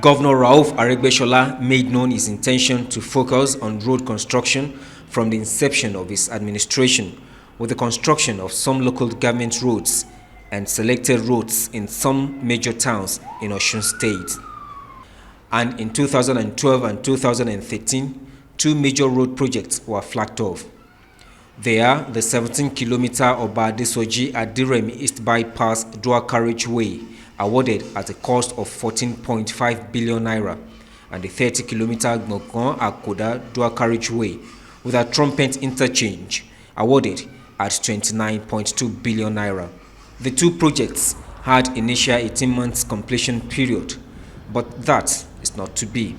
Governor Rauf Aregbesola made known his intention to focus on road construction from the inception of his administration, with the construction of some local government roads and selected roads in some major towns in OSUN State. And in 2012 and 2013, two major road projects were flagged off. They are the 17-kilometer Oba-Adesoji-Adiremi East Bypass Dual Carriageway, awarded at a cost of 14.5 billion naira, and the 30-kilometer Gbogan-Akoda Dual Carriageway with a trumpet interchange, awarded at 29.2 billion naira. The two projects had initial 18 months completion period, but that is not to be.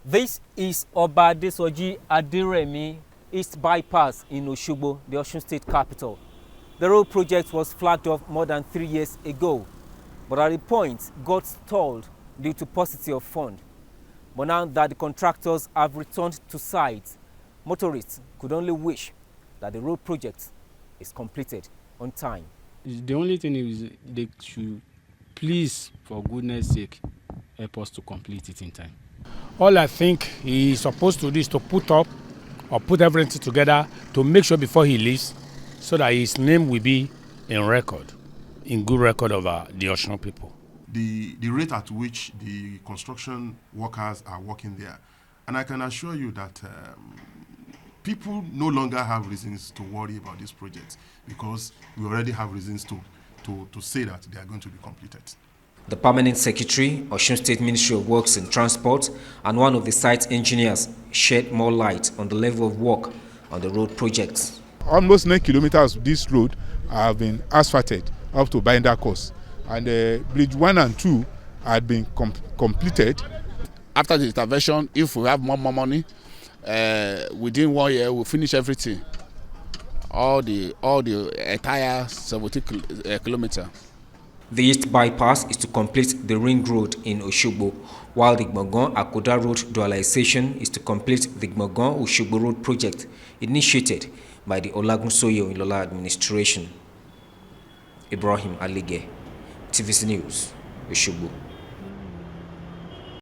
This is Oba-Adesoji-Adiremi East Bypass in Osogbo, the Osun State capital. The road project was flagged off more than 3 years ago, but at the point got stalled due to paucity of fund. But now that the contractors have returned to site, motorists could only wish that the road project is completed on time. The only thing is they should please, for goodness sake, help us to complete it in time. All I think he's supposed to do is to put everything together to make sure before he leaves, so that his name will be in good record of the Osun people. The rate at which the construction workers are working there, and I can assure you that people no longer have reasons to worry about this project, because we already have reasons to say that they are going to be completed. The permanent secretary, Osun State Ministry of Works and Transport, and one of the site engineers shed more light on the level of work on the road projects. Almost 9 kilometers of this road have been asphalted up to binder course, and bridge 1 and 2 had been completed. After the intervention, if we have more money, within 1 year we'll finish everything, all the entire 70 kilometers. The East Bypass is to complete the Ring Road in Osogbo, while the Gbogan-Akoda Road dualization is to complete the Gbogan-Osogbo Road project initiated by the Olagunsoye-Oyinlola administration. Ibrahim Alige, TVC News, Osogbo.